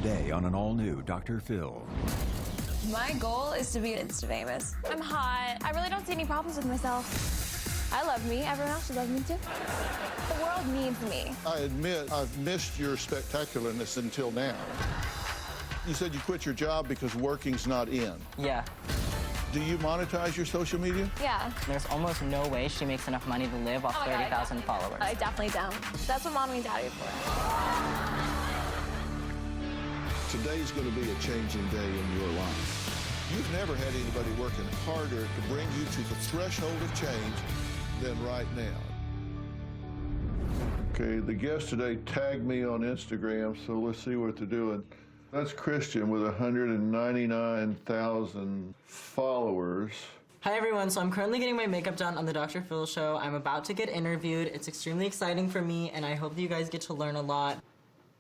Today on an all-new Dr. Phil. My goal is to be Insta-famous. I'm hot. I really don't see any problems with myself. I love me. Everyone else should love me too. The world needs me. I admit I've missed your spectacularness until now. You said you quit your job because working's not in. Yeah. Do you monetize your social media? Yeah. There's almost no way she makes enough money to live off 30,000 followers. I definitely don't. That's what mommy and daddy are for. Today's going to be a changing day in your life. You've never had anybody working harder to bring you to the threshold of change than right now. Okay, the guest today tagged me on Instagram, so let's see what they're doing. That's Christian with 199,000 followers. Hi everyone, so I'm currently getting my makeup done on the Dr. Phil show. I'm about to get interviewed. It's extremely exciting for me, and I hope that you guys get to learn a lot.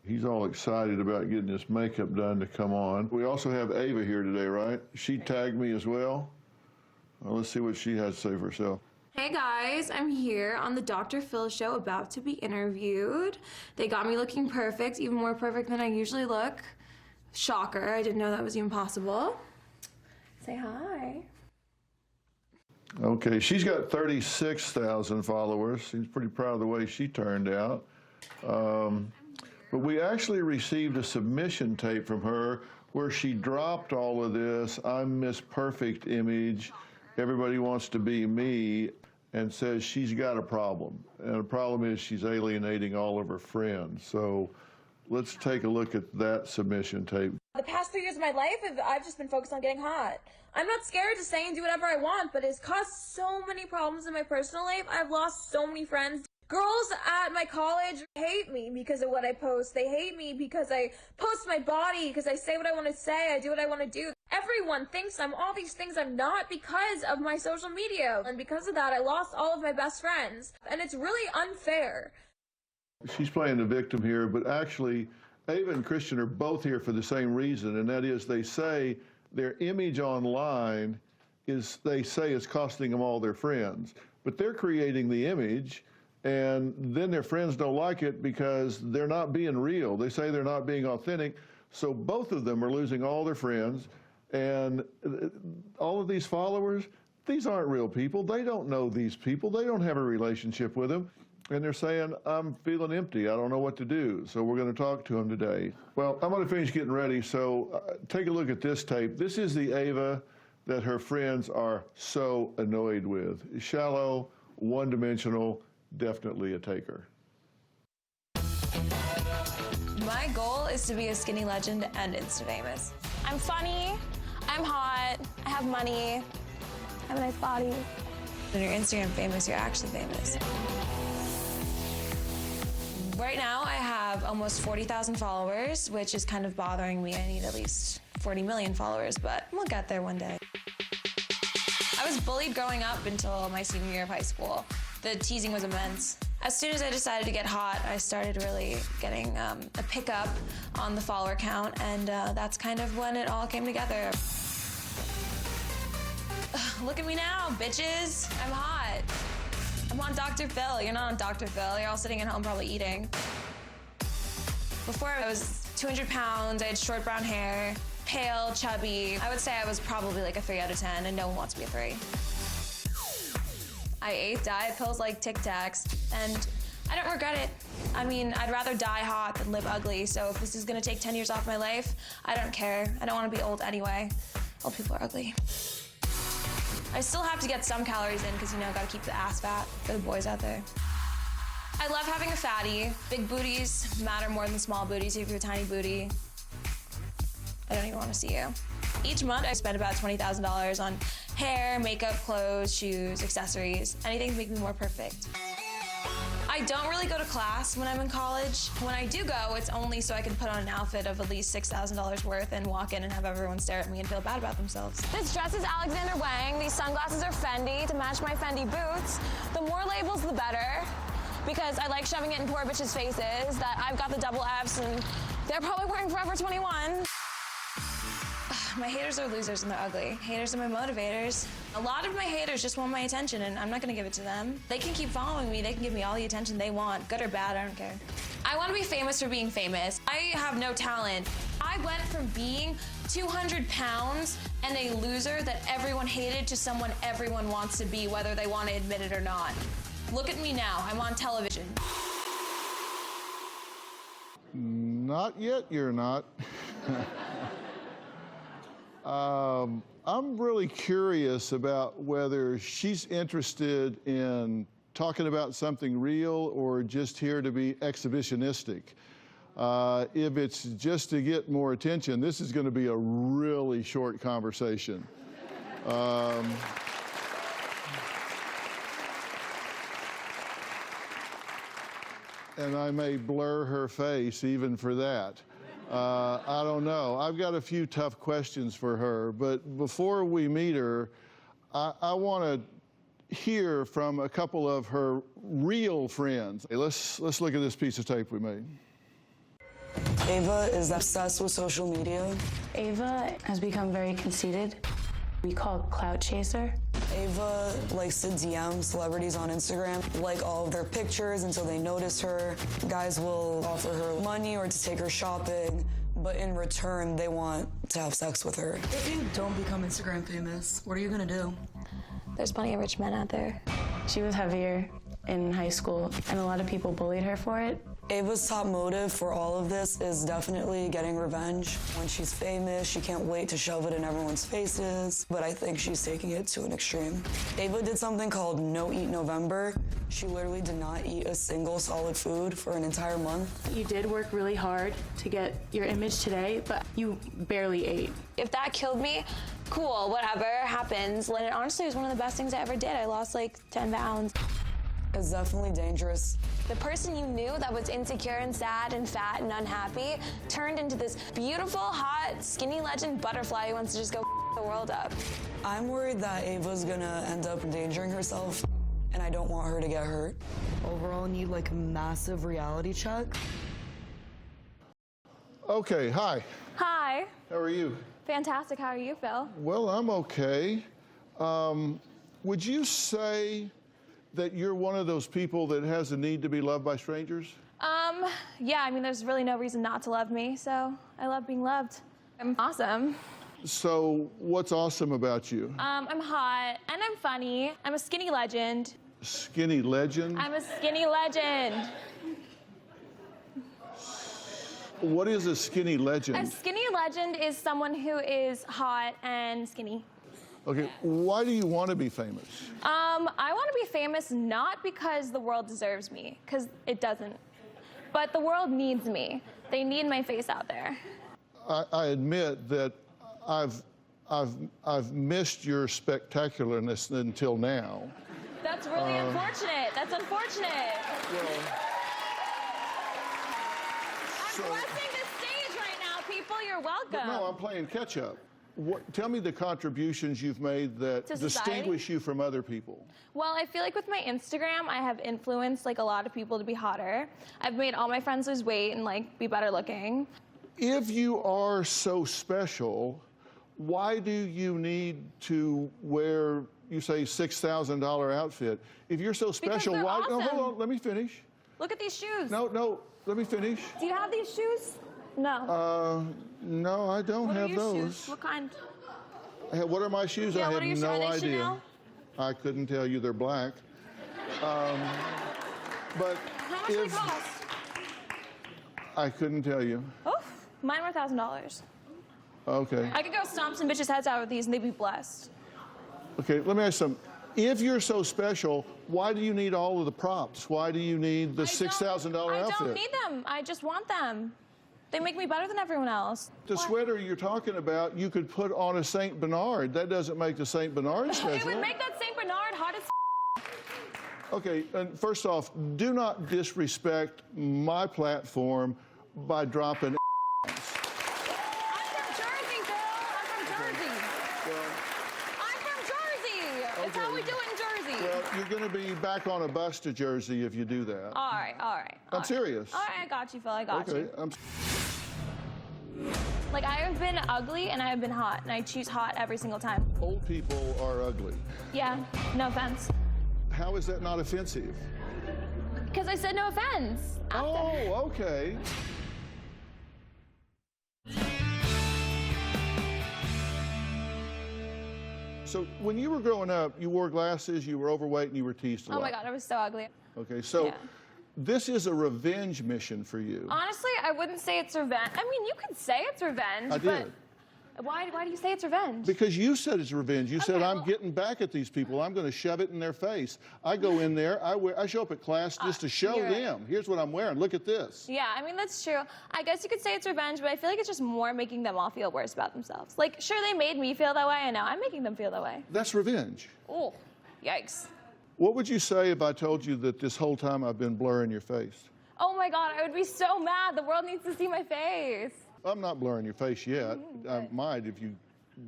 He's all excited about getting his makeup done to come on. We also have Ava here today, right? She tagged me as well. Well, let's see what she has to say for herself. Hey guys, I'm here on the Dr. Phil show about to be interviewed. They got me looking perfect, even more perfect than I usually look. Shocker, I didn't know that was even possible. Say hi. Okay, she's got 36,000 followers. She's pretty proud of the way she turned out. But we actually received a submission tape from her where she dropped all of this I'm Miss Perfect image, everybody wants to be me, and says she's got a problem. And the problem is she's alienating all of her friends. So let's take a look at that submission tape. The past 3 years of my life, I've just been focused on getting hot. I'm not scared to say and do whatever I want, but it's caused so many problems in my personal life. I've lost so many friends. Girls at my college hate me because of what I post. They hate me because I post my body, because I say what I want to say, I do what I want to do. Everyone thinks I'm all these things I'm not because of my social media. And because of that, I lost all of my best friends. And it's really unfair. She's playing the victim here, but actually, Ava and Christian are both here for the same reason, and that is they say their image online is costing them all their friends. But they're creating the image, and then their friends don't like it because they're not being real. They say they're not being authentic, so both of them are losing all their friends, and all of these followers, these aren't real people. They don't know these people. They don't have a relationship with them. And they're saying, I'm feeling empty. I don't know what to do. So we're going to talk to them today. Well, I'm going to finish getting ready. So take a look at this tape. This is the Ava that her friends are so annoyed with. Shallow, one-dimensional, definitely a taker. My goal is to be a skinny legend and Insta-famous. I'm funny. I'm hot. I have money. I have a nice body. When you're Instagram famous, you're actually famous. Right now, I have almost 40,000 followers, which is kind of bothering me. I need at least 40 million followers, but we'll get there one day. I was bullied growing up until my senior year of high school. The teasing was immense. As soon as I decided to get hot, I started really getting a pickup on the follower count, and that's kind of when it all came together. Look at me now, bitches. I'm hot. I'm on Dr. Phil. You're not on Dr. Phil. You're all sitting at home probably eating. Before I was 200 pounds, I had short brown hair, pale, chubby. I would say I was probably like a 3 out of 10, and no one wants to be a 3. I ate diet pills like Tic Tacs, and I don't regret it. I mean, I'd rather die hot than live ugly, so if this is gonna take 10 years off my life, I don't care. I don't wanna be old anyway. Old people are ugly. I still have to get some calories in because, you know, gotta keep the ass fat for the boys out there. I love having a fatty. Big booties matter more than small booties. If you have a tiny booty, I don't even want to see you. Each month, I spend about $20,000 on hair, makeup, clothes, shoes, accessories, anything to make me more perfect. I don't really go to class when I'm in college. When I do go, it's only so I can put on an outfit of at least $6,000 worth and walk in and have everyone stare at me and feel bad about themselves. This dress is Alexander Wang. These sunglasses are Fendi to match my Fendi boots. The more labels, the better, because I like shoving it in poor bitches' faces that I've got the double Fs and they're probably wearing Forever 21. My haters are losers and they're ugly. Haters are my motivators. A lot of my haters just want my attention and I'm not gonna give it to them. They can keep following me, they can give me all the attention they want, good or bad, I don't care. I want to be famous for being famous. I have no talent. I went from being 200 pounds and a loser that everyone hated to someone everyone wants to be, whether they want to admit it or not. Look at me now. I'm on television. Not yet, you're not. I'm really curious about whether she's interested in talking about something real or just here to be exhibitionistic. If it's just to get more attention, this is going to be a really short conversation. And I may blur her face even for that. I don't know. I've got a few tough questions for her, but before we meet her, I want to hear from a couple of her real friends. Hey, let's look at this piece of tape we made. Ava is obsessed with social media. Ava has become very conceited. We call it clout chaser. Ava likes to DM celebrities on Instagram, like all of their pictures until they notice her. Guys will offer her money or to take her shopping, but in return, they want to have sex with her. If you don't become Instagram famous, what are you gonna do? There's plenty of rich men out there. She was heavier in high school, and a lot of people bullied her for it. Ava's top motive for all of this is definitely getting revenge. When she's famous, she can't wait to shove it in everyone's faces, but I think she's taking it to an extreme. Ava did something called No Eat November. She literally did not eat a single solid food for an entire month. You did work really hard to get your image today, but you barely ate. If that killed me, cool, whatever, happens. And it honestly was one of the best things I ever did. I lost like 10 pounds. It's definitely dangerous. The person you knew that was insecure and sad and fat and unhappy turned into this beautiful, hot, skinny legend butterfly who wants to just go the world up. I'm worried that Ava's gonna end up endangering herself, and I don't want her to get hurt. Overall, need like a massive reality check. Okay, hi. Hi. How are you? Fantastic. How are you, Phil? Well, I'm okay. Would you say that you're one of those people that has a need to be loved by strangers? Yeah, I mean, there's really no reason not to love me, so I love being loved. I'm awesome. So what's awesome about you? I'm hot, and I'm funny. I'm a skinny legend. Skinny legend? I'm a skinny legend. What is a skinny A legend? skinny legend is someone who is hot and skinny. Okay, why do you want to be famous? I want to be famous not because the world deserves me, because it doesn't. But the world needs me. They need my face out there. I admit that I've missed your spectacularness until now. That's really unfortunate. That's unfortunate. Well, I'm blessing this stage right now, people. You're welcome. but no, I'm playing catch up. Tell me the contributions you've made that To society? distinguish you from other people. Well, I feel like with my Instagram, I have influenced like a lot of people to be hotter. I've made all my friends lose weight and like be better looking. If you are so special, why do you need to wear, you say, $6,000 outfit? If you're so special, they're why? No, awesome. hold on, let me finish. Look at these shoes. No, let me finish. Do you have these shoes? No. No, I don't What are have your those. shoes? What kind? What are my shoes? Yeah, I what have are your shoes? no Are they idea. Chanel? I couldn't tell you. They're black. But How much do they cost? I couldn't tell you. Oof, mine were $1,000. Okay. I could go stomp some bitches' heads out with these and they'd be blessed. Okay, let me ask you something. If you're so special, why do you need all of the props? Why do you need the $6,000 outfit? I don't need them. I just want them. They make me better than everyone else. The sweater you're talking about, you could put on a St. Bernard. That doesn't make the St. Bernard It special. would make that St. Bernard hot as Okay, and first off, do not disrespect my platform by dropping I'm from Jersey, Phil. I'm from Jersey. I'm from Jersey. It's how we do it in Jersey. Well, you're going to be back on a bus to Jersey if you do that. All right. I'm serious. All right, I got you, Phil. I got Okay, you. Like, I have been ugly and I have been hot, and I choose hot every single time. Old people are ugly. Yeah, no offense. How is that not offensive? Because Because I said no offense. Oh, okay. So when you were growing up, you wore glasses, you were overweight, and you were teased a lot. Oh my God, I was so ugly. Okay, so Yeah. this is a revenge mission for you. Honestly, I wouldn't say it's revenge. I mean, you could say it's revenge, I but did. why do you say it's revenge? Because you said it's revenge. You said, Okay, I'm well- getting back at these people. I'm going to shove it in their face. I go in there, I show up at class just to show you're right. them. Here's what I'm wearing. Look at this. Yeah, I mean, that's true. I guess you could say it's revenge, but I feel like it's just more making them all feel worse about themselves. Like, sure, they made me feel that way, and now I'm making them feel that way. That's revenge. Oh, yikes. What would you say if I told you that this whole time I've been blurring your face? Oh my God, I would be so mad. The world needs to see my face. I'm not blurring your face yet. I might if you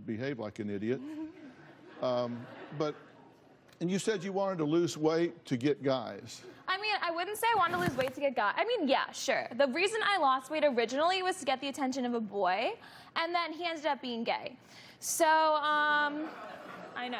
behave like an idiot. And you said you wanted to lose weight to get guys. I mean, I wouldn't say I wanted to lose weight to get guys. I mean, yeah, sure. The reason I lost weight originally was to get the attention of a boy, and then he ended up being gay. So, I know.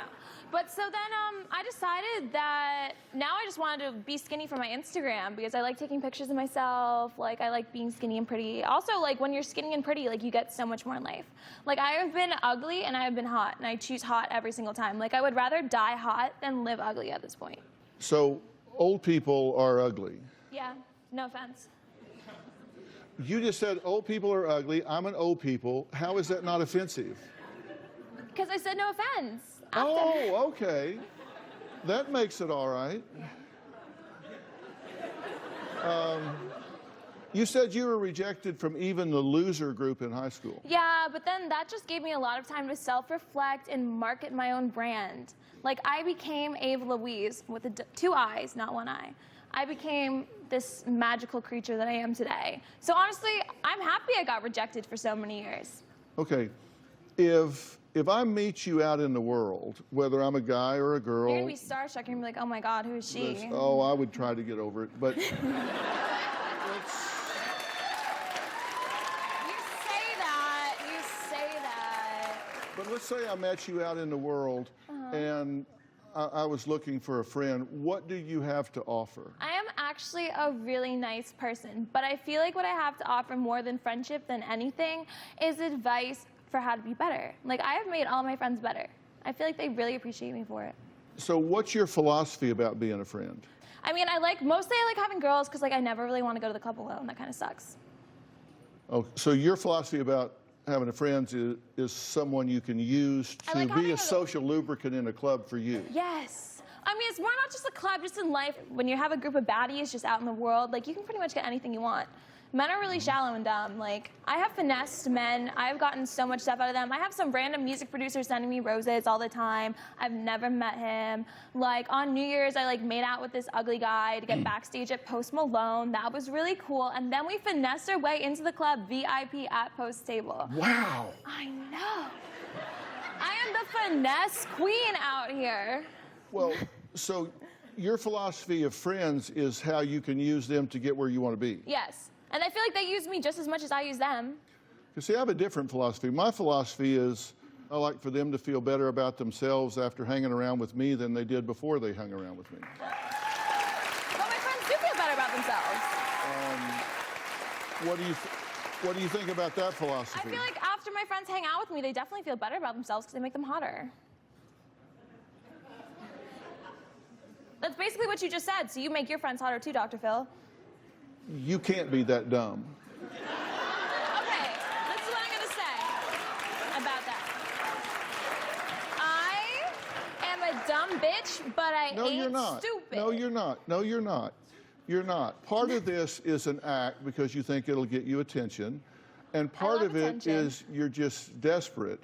But so then I decided that now I just wanted to be skinny for my Instagram because I like taking pictures of myself. Like, I like being skinny and pretty. Also, like, when you're skinny and pretty, like, you get so much more in life. Like, I have been ugly and I have been hot, and I choose hot every single time. Like, I would rather die hot than live ugly at this point. So old people are ugly. Yeah, no offense. You just said old people are ugly. I'm an old people. How is that not offensive? Because I said no offense. Oh, okay. That makes it all right. You said you were rejected from even the loser group in high school. Yeah, but then that just gave me a lot of time to self-reflect and market my own brand. Like, I became Ava Louise with two eyes, not one eye. I became this magical creature that I am today. So honestly, I'm happy I got rejected for so many years. Okay, if I meet you out in the world, whether I'm a guy or a girl, You're gonna be starstruck. You're gonna be like, oh my God, who is she? oh, I would try to get over it, but You say that. but let's say I met you out in the world and I was looking for a friend. What do you have to offer? I am actually a really nice person, but I feel like what I have to offer more than friendship than anything is advice for how to be better. Like, I have made all my friends better. I feel like they really appreciate me for it. So what's your philosophy about being a friend? I mean, mostly I like having girls because, like, I never really want to go to the club alone. That kind of sucks. Oh, so your philosophy about having a friend is someone you can use I to like be having a a- social lubricant in a club for you. Yes. I mean, it's more not just a club, just in life. When you have a group of baddies just out in the world, like, you can pretty much get anything you want. Men are really shallow and dumb. Like, I have finessed men. I've gotten so much stuff out of them. I have some random music producer sending me roses all the time. I've never met him. Like, on New Year's, I, like, made out with this ugly guy to get backstage at Post Malone. That was really cool. And then we finessed our way into the club, VIP at Post table. Wow. I know. I am the finesse queen out here. Well, so your philosophy of friends is how you can use them to get where you want to be. Yes. And I feel like they use me just as much as I use them. You see, I have a different philosophy. My philosophy is I like for them to feel better about themselves after hanging around with me than they did before they hung around with me. But my friends do feel better about themselves. What do you think about that philosophy? I feel like after my friends hang out with me, they definitely feel better about themselves because I make them hotter. That's basically what you just said. So you make your friends hotter too, Dr. Phil. You can't be that dumb. Okay, this is what I'm gonna say about that. I am a dumb bitch, but I No, ain't you're not. stupid. No, you're not. No, you're not. You're not. Part of this is an act because you think it'll get you attention, and part love of it attention. is you're just desperate.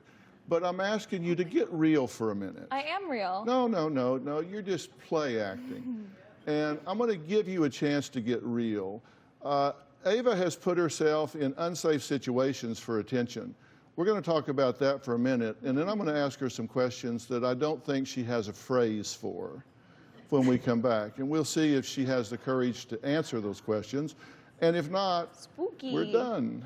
But I'm asking you to get real for a minute. I am real. No. You're just play acting. And I'm going to give you a chance to get real. Ava has put herself in unsafe situations for attention. We're going to talk about that for a minute, and then I'm going to ask her some questions that I don't think she has a phrase for when we come back. And we'll see if she has the courage to answer those questions. And if not, Spooky. we're done.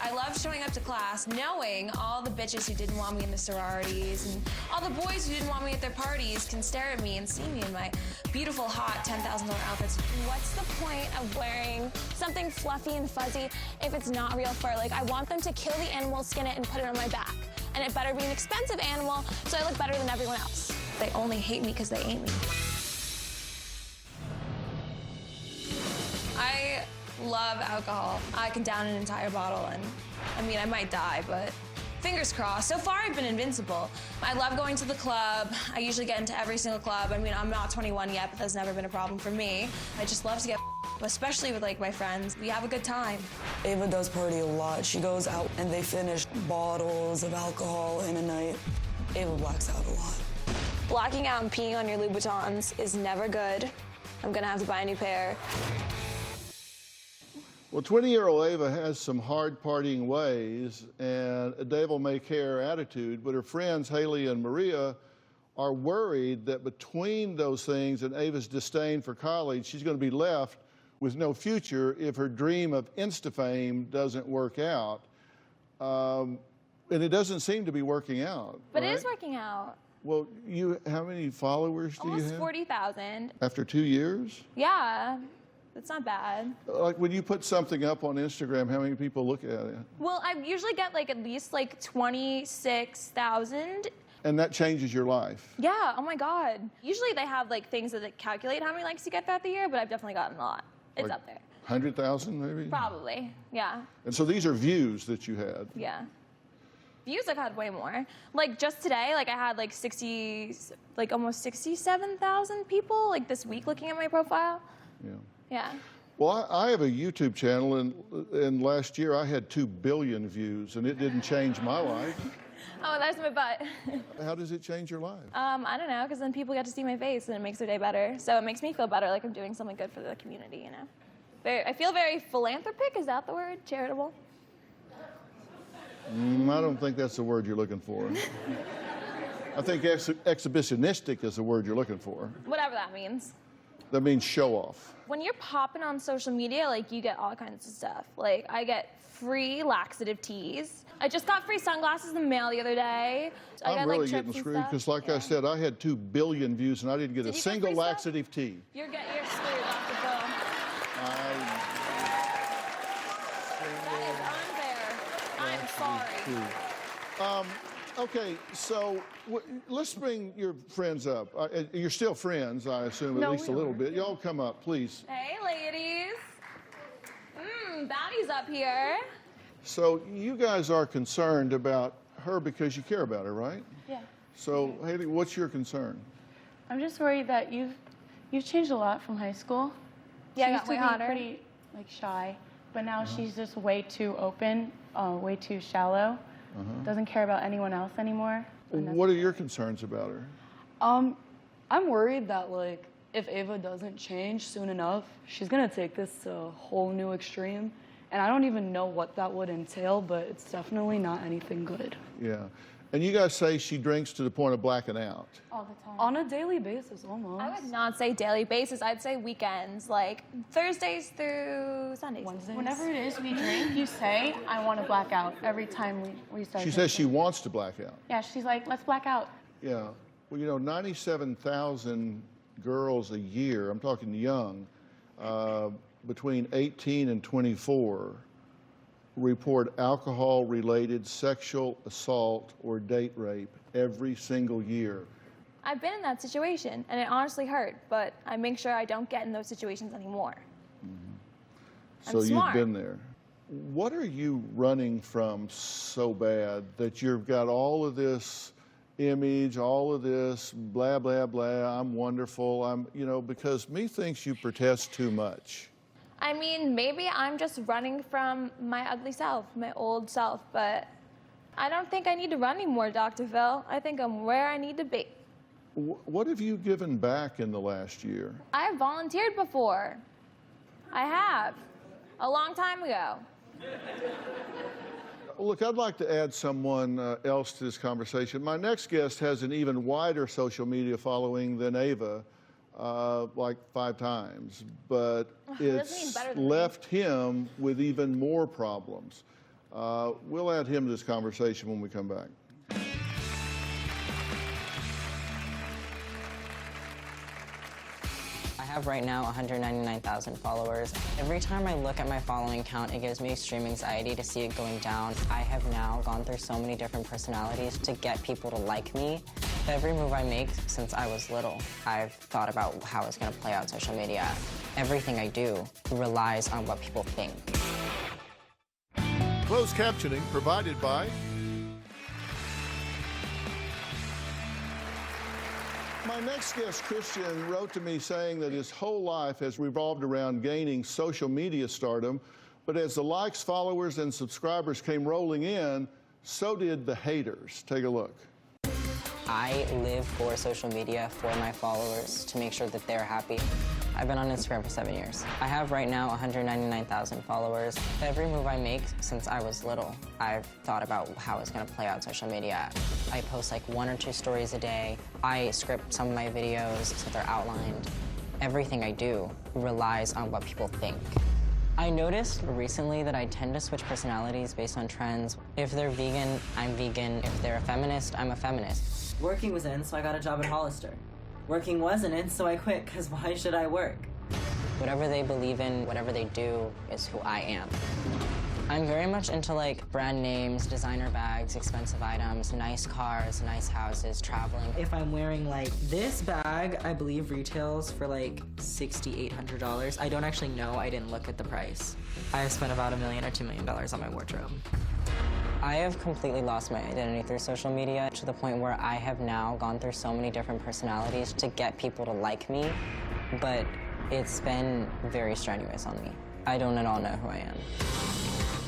I love loved showing up to class knowing all the bitches who didn't want me in the sororities and all the boys who didn't want me at their parties can stare at me and see me in my beautiful, hot $10,000 outfits. What's the point of wearing something fluffy and fuzzy if it's not real fur? Like, I want them to kill the animal, skin it, and put it on my back. And it better be an expensive animal so I look better than everyone else. They only hate me because they ain't me. I love alcohol. I can down an entire bottle and, I mean, I might die, but fingers crossed. So far, I've been invincible. I love going to the club. I usually get into every single club. I mean, I'm not 21 yet, but that's never been a problem for me. I just love to get especially with, like, my friends. We have a good time. Ava does party a lot. She goes out and they finish bottles of alcohol in a night. Ava blacks out a lot. Blacking out and peeing on your Louboutins is never good. I'm gonna have to buy a new pair. Well, 20-year-old Ava has some hard partying ways and a devil-may-care attitude, but her friends Haley and Maria are worried that between those things and Ava's disdain for college, she's going to be left with no future if her dream of Insta-fame doesn't work out. And it doesn't seem to be working out. But right? it is working out. Well, how many followers do you Almost have? 40,000. After 2 years? Yeah, it's not bad. Like when you put something up on Instagram, how many people look at it? Well, I usually get like at least like 26,000. And that changes your life. Yeah, oh my God. Usually they have like things that calculate how many likes you get throughout the year, but I've definitely gotten a lot. It's Like up there. 100,000 maybe? Probably, yeah. And so these are views that you had. Yeah. Views I've had way more. Like just today, like I had like almost 67,000 people like this week looking at my profile. Yeah. Yeah. Well, I have a YouTube channel, and last year I had 2 billion views, and it didn't change my life. Oh, there's my butt. How does it change your life? I don't know, because then people get to see my face and it makes their day better. So it makes me feel better, like I'm doing something good for the community, you know? I feel very philanthropic, is that the word? Charitable? I don't think that's the word you're looking for. I think exhibitionistic is the word you're looking for. Whatever that means. That means show off. When you're popping on social media, like you get all kinds of stuff. Like I get free laxative teas. I just got free sunglasses in the mail the other day. I I'm got, really like, getting trips and screwed stuff. because, like I said, I had 2 billion views and I didn't get Did a you get single free stuff? laxative tea. You're screwed, Dr. Phil. That is unfair. I'm sorry. Okay, so let's bring your friends up. You're still friends, I assume, at least a little bit. Y'all come up, please. Hey, ladies. Baddie's up here. So you guys are concerned about her because you care about her, right? Yeah. So, Haley, what's your concern? I'm just worried that you've changed a lot from high school. Yeah, I She got used to way be hotter. pretty like shy, but now she's just way too open, way too shallow. Doesn't care about anyone else anymore. What are your concerns about her? I'm worried that, like, if Ava doesn't change soon enough, she's gonna take this to a whole new extreme. And I don't even know what that would entail, but it's definitely not anything good. Yeah. And you guys say she drinks to the point of blacking out. All the time. On a daily basis, almost. I would not say daily basis. I'd say weekends, like Thursdays through Sundays. Wednesdays. Whenever it is we drink, you say, I want to black out every time we start She says she drinking. wants to black out. Yeah, she's like, let's black out. Yeah. Well, you know, 97,000 girls a year, I'm talking young, between 18 and 24, report alcohol-related sexual assault or date rape every single year. I've been in that situation, and it honestly hurt, but I make sure I don't get in those situations anymore. So smart. you've been there. What are you running from so bad that you've got all of this image, all of this blah, blah, blah, I'm wonderful, because me thinks you protest too much. I mean, maybe I'm just running from my ugly self, my old self, but I don't think I need to run anymore, Dr. Phil. I think I'm where I need to be. What have you given back in the last year? I have volunteered before. I have. A long time ago. Look, I'd like to add someone else to this conversation. My next guest has an even wider social media following than Ava, like 5 times, but doesn't mean it's better than me. left him with even more problems. We'll add him to this conversation when we come back. I have right now 199,000 followers. Every time I look at my following count, it gives me extreme anxiety to see it going down. I have now gone through so many different personalities to get people to like me. Every move I make since I was little, I've thought about how it's going to play out on social media. Everything I do relies on what people think. Closed captioning provided by My next guest, Christian, wrote to me saying that his whole life has revolved around gaining social media stardom, but as the likes, followers, and subscribers came rolling in, so did the haters. Take a look. I live for social media, for my followers, to make sure that they're happy. I've been on Instagram for 7 years. I have right now 199,000 followers. Every move I make since I was little, I've thought about how it's gonna play out on social media. I post like 1 or 2 stories a day. I script some of my videos so they're outlined. Everything I do relies on what people think. I noticed recently that I tend to switch personalities based on trends. If they're vegan, I'm vegan. If they're a feminist, I'm a feminist. Working was in, so I got a job at Hollister. Working wasn't in, so I quit, because why should I work? Whatever they believe in, whatever they do, is who I am. I'm very much into like brand names, designer bags, expensive items, nice cars, nice houses, traveling. If I'm wearing like this bag, I believe retails for like $6,800. I don't actually know, I didn't look at the price. I have spent about $1 million or $2 million on my wardrobe. I have completely lost my identity through social media to the point where I have now gone through so many different personalities to get people to like me, but it's been very strenuous on me. I don't at all know who I am.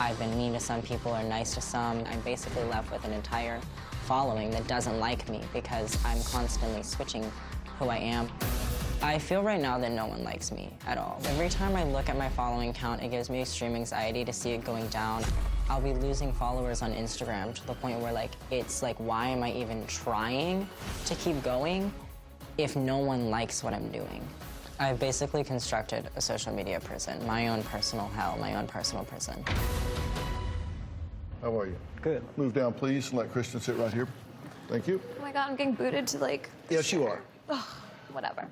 I've been mean to some people or nice to some. I'm basically left with an entire following that doesn't like me because I'm constantly switching who I am. I feel right now that no one likes me at all. Every time I look at my following count, it gives me extreme anxiety to see it going down. I'll be losing followers on Instagram to the point where like, it's like, why am I even trying to keep going if no one likes what I'm doing? I've basically constructed a social media prison, my own personal hell, my own personal prison. How are you? Good. Move down, please, and let Christian sit right here. Thank you. Oh my God, I'm getting booted to like. Yes, you are. Whatever.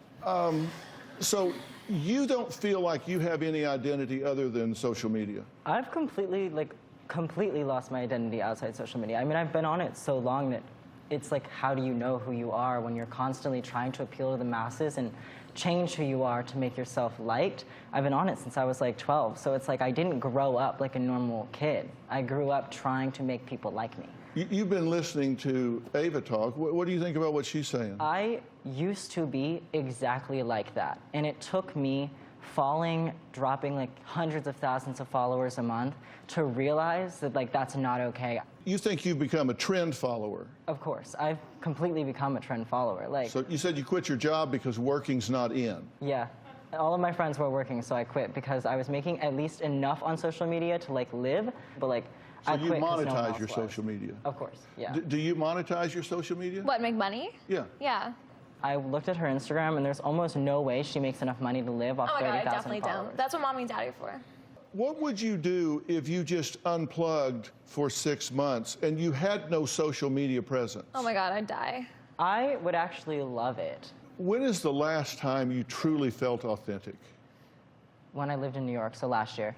So you don't feel like you have any identity other than social media? I've completely lost my identity outside social media. I mean, I've been on it so long that it's like, how do you know who you are when you're constantly trying to appeal to the masses and change who you are to make yourself liked? I've been on it since I was like 12, so it's like I didn't grow up like a normal kid. I grew up trying to make people like me. You've been listening to Ava talk. What do you think about what she's saying? I used to be exactly like that, and it took me falling, dropping like hundreds of thousands of followers a month to realize that like that's not okay. You think you've become a trend follower? Of course, I've completely become a trend follower. Like, So you said you quit your job because working's not in. yeah, all of my friends were working, so I quit because I was making at least enough on social media to like live, but like So I you quit 'cause no one monetize else your was. social media? Of course, yeah. Do you monetize your social media? What, make money? Yeah. Yeah. I looked at her Instagram, and there's almost no way she makes enough money to live off Oh my God, I 30,000 definitely followers. don't. That's what mommy and daddy are for. What would you do if you just unplugged for 6 months and you had no social media presence? Oh my God, I'd die. I would actually love it. When is the last time you truly felt authentic? When I lived in New York, so last year.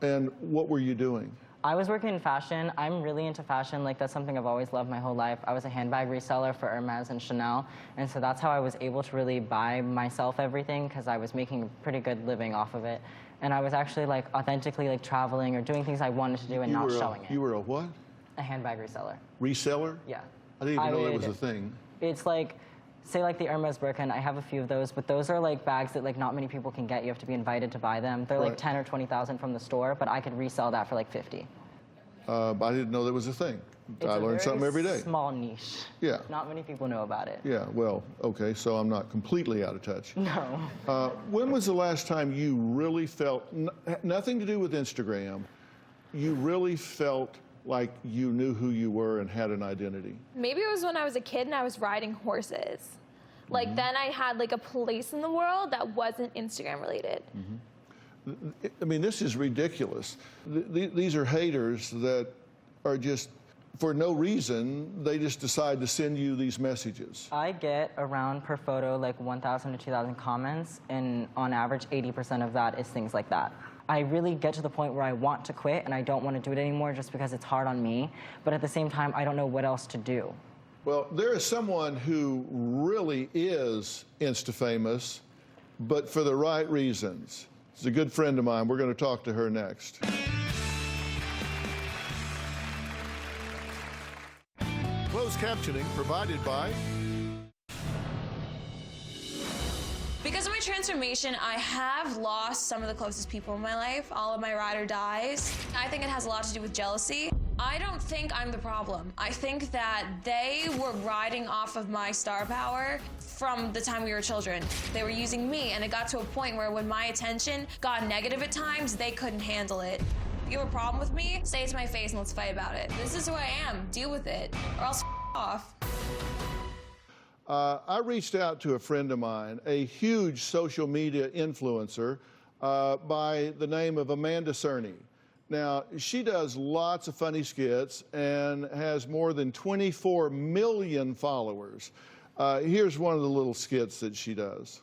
And what were you doing? I was working in fashion. I'm really into fashion. Like, that's something I've always loved my whole life. I was a handbag reseller for Hermes and Chanel, and so that's how I was able to really buy myself everything, because I was making a pretty good living off of it. And I was actually like authentically like traveling or doing things I wanted to do and not showing it. You were a what? A handbag reseller. Reseller? Yeah. I didn't even know that would- was a thing. It's like, say like the Hermes Birkin, I have a few of those, but those are like bags that like not many people can get. You have to be invited to buy them. They're Right. like 10 or 20,000 from the store, but I could resell that for like 50. I didn't know that was a thing. It's I a learned something every day. Small niche. Yeah. Not many people know about it. Yeah, well, okay, so I'm not completely out of touch. No. When was the last time you really felt, nothing to do with Instagram, you really felt like you knew who you were and had an identity? Maybe it was when I was a kid and I was riding horses. Like then I had like a place in the world that wasn't Instagram related. I mean, this is ridiculous. These are haters that are just, for no reason, they just decide to send you these messages. I get around per photo like 1,000 to 2,000 comments, and on average, 80% of that is things like that. I really get to the point where I want to quit and I don't want to do it anymore just because it's hard on me, but at the same time, I don't know what else to do. Well, there is someone who really is Insta-famous, but for the right reasons. She's a good friend of mine. We're going to talk to her next. Closed captioning provided by... Because of my transformation, I have lost some of the closest people in my life, all of my ride or dies. I think it has a lot to do with jealousy. I don't think I'm the problem. I think that they were riding off of my star power from the time we were children. They were using me, and it got to a point where when my attention got negative at times, they couldn't handle it. If you have a problem with me, say it to my face and let's fight about it. This is who I am. Deal with it, or else off. I reached out to a friend of mine, a huge social media influencer by the name of Amanda Cerny. Now, she does lots of funny skits and has more than 24 million followers. Here's one of the little skits that she does.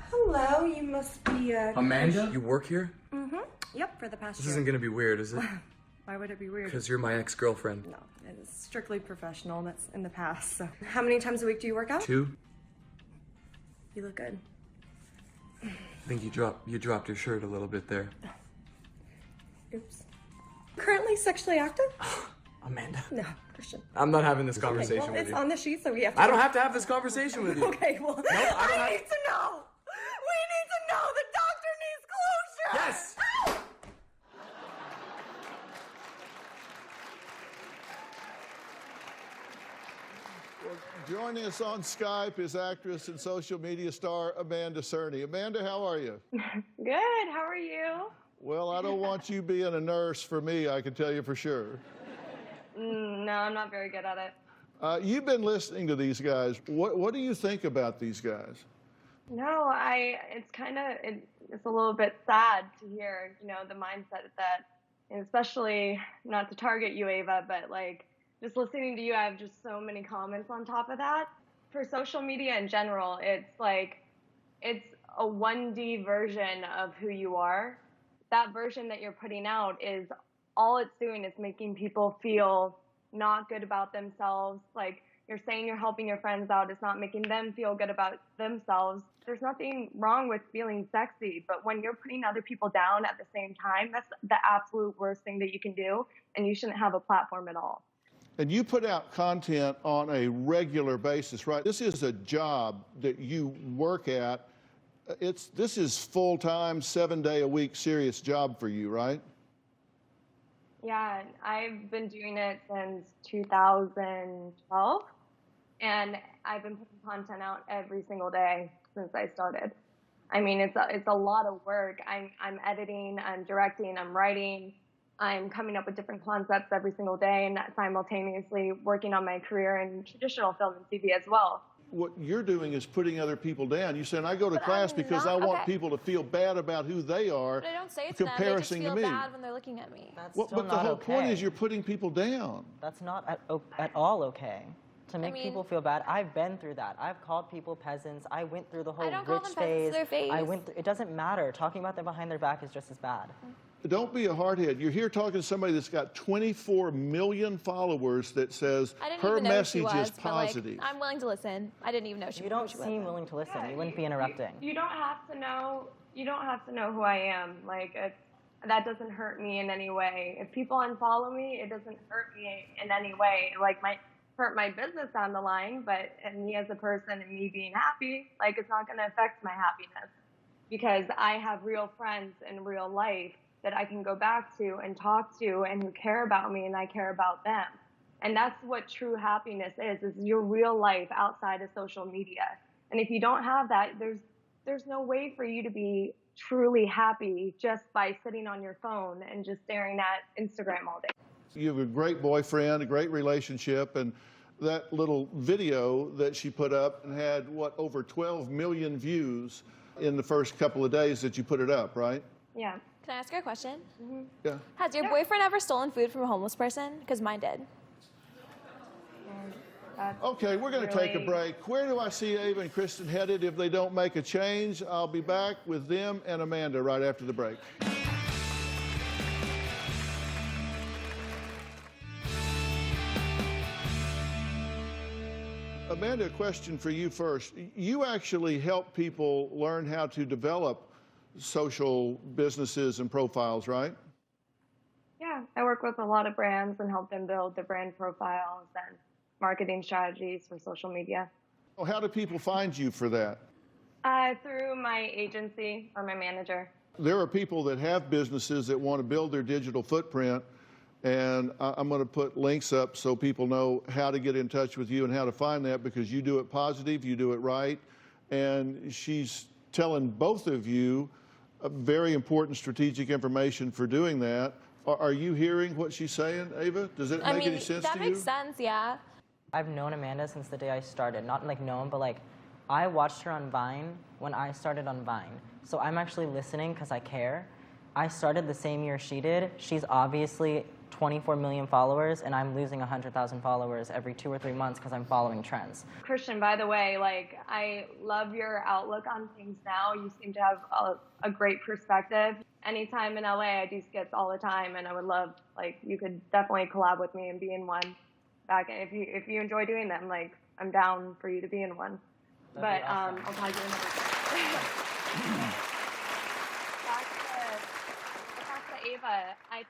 Hello, you must be Amanda? You work here? Mm-hmm. Yep, for the past This year. isn't gonna be weird, is it? Why would it be weird? Because you're my ex-girlfriend. No, it is strictly professional. That's in the past. So, how many times a week do you work out? 2. You look good. I think you dropped your shirt a little bit there. Oops. Currently sexually active? Amanda. No, Christian. I'm not having this Okay, conversation well, with it's you. on the sheet, so we have to. I don't have to have this conversation with you. Okay, well, No, I don't need to know. We need to know. The doctor needs closure. Yes. Well, joining us on Skype is actress and social media star Amanda Cerny. Amanda, how are you? Good. How are you? Well, I don't want you being a nurse for me, I can tell you for sure. No, I'm not very good at it. You've been listening to these guys. What do you think about these guys? No, it's kind of, it's a little bit sad to hear, you know, the mindset that, and especially not to target you, Ava, but like just listening to you, I have just so many comments on top of that. For social media in general, it's like, it's a 1D version of who you are. That version that you're putting out is all it's doing is making people feel not good about themselves. Like you're saying you're helping your friends out. It's not making them feel good about themselves. There's nothing wrong with feeling sexy, but when you're putting other people down at the same time, that's the absolute worst thing that you can do, and you shouldn't have a platform at all. And you put out content on a regular basis, right? This is a job that you work at. This is full-time, 7-day-a-week serious job for you, right? Yeah, I've been doing it since 2012, and I've been putting content out every single day since I started. I mean, it's a lot of work. I'm editing, I'm directing, I'm writing, I'm coming up with different concepts every single day, and simultaneously working on my career in traditional film and TV as well. What you're doing is putting other people down. You're saying, I go to class because I want people to feel bad about who they are. But I don't say it to them. They just feel bad when they're looking at me. That's Well, still but the not whole okay. point is you're putting people down. That's not at all okay. To make people feel bad. I've been through that. I've called people peasants. I went through the whole don't call rich them peasants to their face. It doesn't matter. Talking about them behind their back is just as bad. Don't be a hardhead. You're here talking to somebody that's got 24 million followers that says her message is positive. I'm willing to listen. I didn't even know she was. You don't seem willing to listen. You wouldn't be interrupting. You don't have to know. You don't have to know who I am. Like that doesn't hurt me in any way. If people unfollow me, it doesn't hurt me in any way. Like might hurt my business down the line, but me as a person and me being happy, like it's not going to affect my happiness because I have real friends in real life that I can go back to and talk to and who care about me and I care about them. And that's what true happiness is your real life outside of social media. And if you don't have that, there's no way for you to be truly happy just by sitting on your phone and just staring at Instagram all day. You have a great boyfriend, a great relationship, and that little video that she put up and had, over 12 million views in the first couple of days that you put it up, right? Yeah. Can I ask you a question? Yeah. Has your boyfriend ever stolen food from a homeless person? Because mine did. Okay, we're going to take a break. Where do I see Ava and Kristen headed if they don't make a change? I'll be back with them and Amanda right after the break. Amanda, a question for you first. You actually help people learn how to develop social businesses and profiles, right? Yeah, I work with a lot of brands and help them build their brand profiles and marketing strategies for social media. Well, how do people find you for that? Through my agency or my manager. There are people that have businesses that want to build their digital footprint, and I'm going to put links up so people know how to get in touch with you and how to find that, because you do it positive, you do it right, and she's telling both of you very important strategic information for doing that. Are you hearing what she's saying, Ava? Does it make any sense to you? That makes sense, yeah. I've known Amanda since the day I started. Not like known, but like I watched her on Vine when I started on Vine. So I'm actually listening because I care. I started the same year she did. She's obviously 24 million followers, and I'm losing 100,000 followers every 2 or 3 months because I'm following trends. Christian, by the way, like, I love your outlook on things now. You seem to have a great perspective. Anytime in LA, I do skits all the time, and I would love, like, you could definitely collab with me and be in one. Back if you enjoy doing them, like, I'm down for you to be in one. That'd be awesome. I'll talk to you another time. Back to Ava, I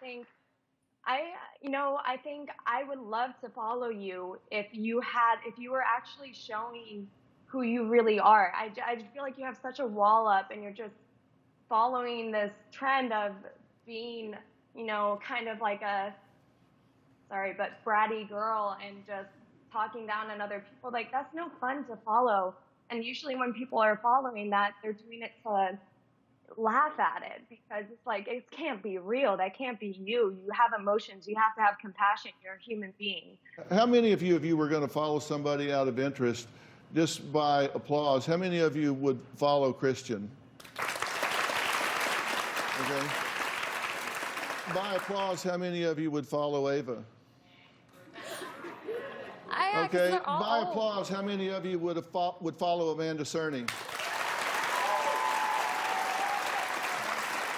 think I would love to follow you if you were actually showing who you really are. I just feel like you have such a wall up, and you're just following this trend of being, kind of like a, sorry, but bratty girl and just talking down on other people. Like, that's no fun to follow. And usually when people are following that, they're doing it to laugh at it, because it's like, it can't be real. That can't be you. You have emotions. You have to have compassion. You're a human being. How many of you, if you were going to follow somebody out of interest, just by applause, how many of you would follow Christian? Okay. By applause, how many of you would follow Ava? Okay. By applause, how many of you would follow Amanda Cerny?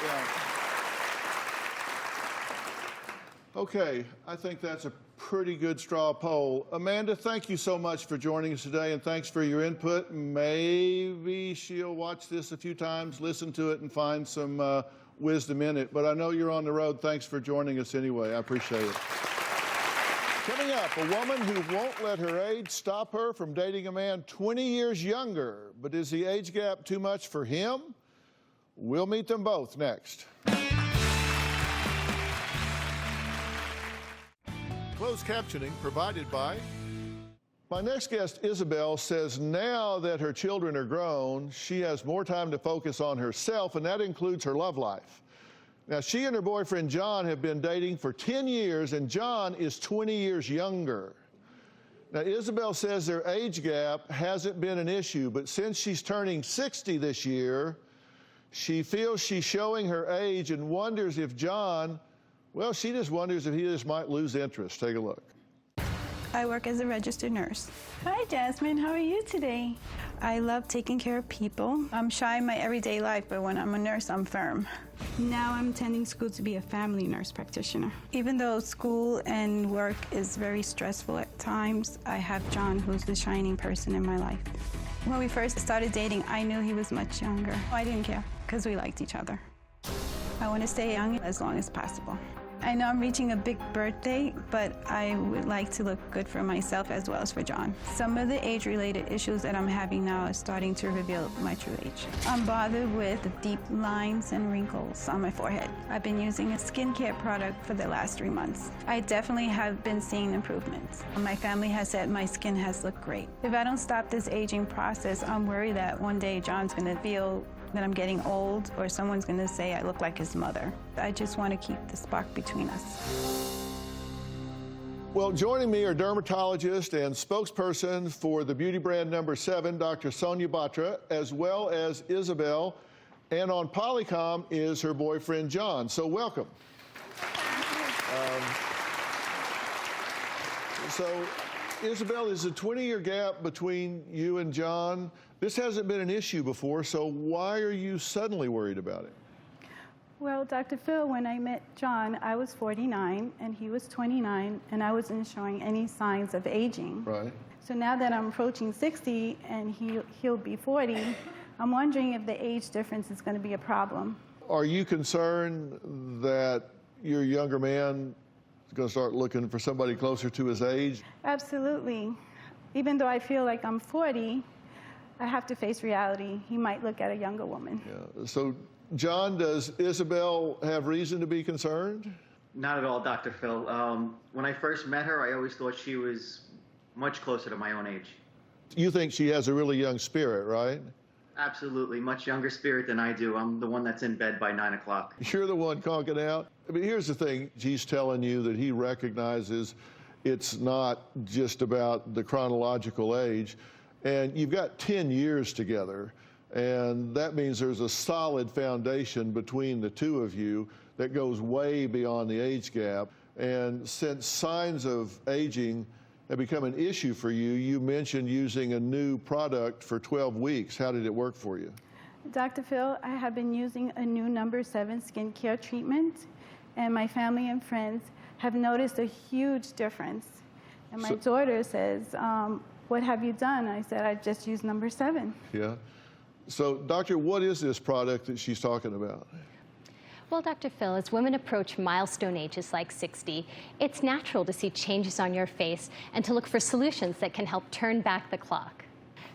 Yeah. Okay, I think that's a pretty good straw poll. Amanda, thank you so much for joining us today, and thanks for your input. Maybe she'll watch this a few times, listen to it, and find some wisdom in it. But I know you're on the road. Thanks for joining us anyway. I appreciate it. Coming up, a woman who won't let her age stop her from dating a man 20 years younger. But is the age gap too much for him? We'll meet them both next. Closed captioning provided by... My next guest, Isabel, says now that her children are grown, she has more time to focus on herself, and that includes her love life. Now, she and her boyfriend, John, have been dating for 10 years, and John is 20 years younger. Now, Isabel says their age gap hasn't been an issue, but since she's turning 60 this year, she feels she's showing her age and wonders if John, well, she just wonders if he just might lose interest. Take a look. I work as a registered nurse. Hi, Jasmine. How are you today? I love taking care of people. I'm shy in my everyday life, but when I'm a nurse, I'm firm. Now I'm attending school to be a family nurse practitioner. Even though school and work is very stressful at times, I have John, who's the shining person in my life. When we first started dating, I knew he was much younger. I didn't care, because we liked each other. I want to stay young as long as possible. I know I'm reaching a big birthday, but I would like to look good for myself as well as for John. Some of the age-related issues that I'm having now are starting to reveal my true age. I'm bothered with the deep lines and wrinkles on my forehead. I've been using a skincare product for the last 3 months. I definitely have been seeing improvements. My family has said my skin has looked great. If I don't stop this aging process, I'm worried that one day John's gonna feel that I'm getting old, or someone's going to say I look like his mother. I just want to keep the spark between us. Well, joining me are dermatologist and spokesperson for the beauty brand number 7, Dr. Sonia Batra, as well as Isabel. And on Polycom is her boyfriend, John. So welcome. So, Isabel, is a 20-year gap between you and John. This hasn't been an issue before, so why are you suddenly worried about it? Well, Dr. Phil, when I met John, I was 49 and he was 29, and I wasn't showing any signs of aging. Right. So now that I'm approaching 60 and he'll be 40, I'm wondering if the age difference is going to be a problem. Are you concerned that your younger man is going to start looking for somebody closer to his age? Absolutely. Even though I feel like I'm 40, I have to face reality. He might look at a younger woman. Yeah. So, John, does Isabel have reason to be concerned? Not at all, Dr. Phil. When I first met her, I always thought she was much closer to my own age. You think she has a really young spirit, right? Absolutely, much younger spirit than I do. I'm the one that's in bed by 9 o'clock. You're the one conking out. I mean, here's the thing. He's telling you that he recognizes it's not just about the chronological age. And you've got 10 years together. And that means there's a solid foundation between the two of you that goes way beyond the age gap. And since signs of aging have become an issue for you, you mentioned using a new product for 12 weeks. How did it work for you? Dr. Phil, I have been using a new number 7 skincare treatment, and my family and friends have noticed a huge difference. And my daughter says, what have you done? I said, I just used number 7. Yeah. So, doctor, what is this product that she's talking about? Well, Dr. Phil, as women approach milestone ages like 60, it's natural to see changes on your face and to look for solutions that can help turn back the clock.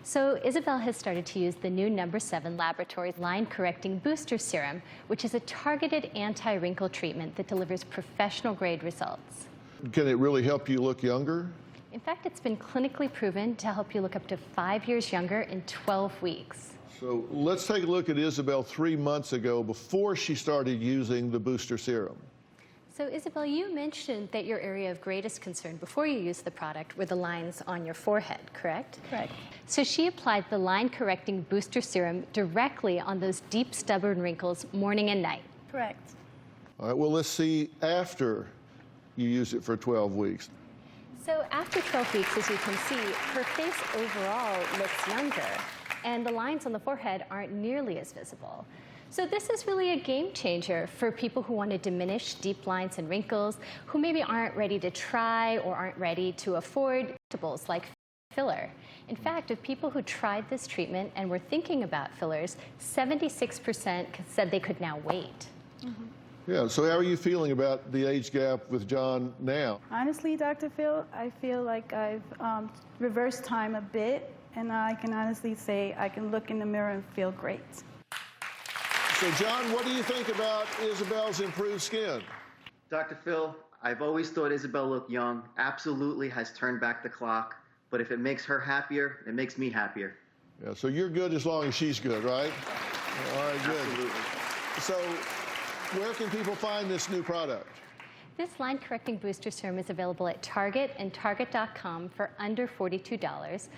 So Isabel has started to use the new number 7 Laboratories Line Correcting Booster Serum, which is a targeted anti-wrinkle treatment that delivers professional-grade results. Can it really help you look younger? In fact, it's been clinically proven to help you look up to 5 years younger in 12 weeks. So let's take a look at Isabel 3 months ago before she started using the booster serum. So Isabel, you mentioned that your area of greatest concern before you used the product were the lines on your forehead, correct? Correct. So she applied the line correcting booster serum directly on those deep stubborn wrinkles morning and night. Correct. All right, well, let's see after you use it for 12 weeks. So after 12 weeks, as you can see, her face overall looks younger, and the lines on the forehead aren't nearly as visible. So this is really a game changer for people who want to diminish deep lines and wrinkles, who maybe aren't ready to try or aren't ready to afford injectables like filler. In fact, of people who tried this treatment and were thinking about fillers, 76% said they could now wait. Mm-hmm. Yeah, so how are you feeling about the age gap with John now? Honestly, Dr. Phil, I feel like I've reversed time a bit, and I can honestly say I can look in the mirror and feel great. So, John, what do you think about Isabel's improved skin? Dr. Phil, I've always thought Isabel looked young, absolutely has turned back the clock, but if it makes her happier, it makes me happier. Yeah, so you're good as long as she's good, right? All right, good. Absolutely. So, where can people find this new product? This line correcting booster serum is available at Target and Target.com for under $42.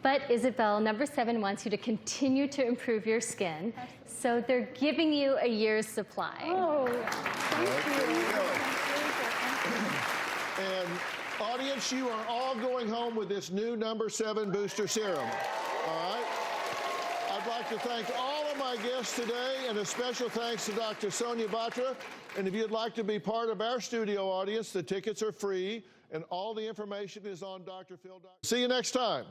But Isabel, number 7 wants you to continue to improve your skin, so they're giving you a year's supply. Oh, thank you. And audience, you are all going home with this new number 7 booster serum. All right? I'd like to thank all of my guests today, and a special thanks to Dr. Sonia Batra. And if you'd like to be part of our studio audience, the tickets are free, and all the information is on drphil.com. See you next time.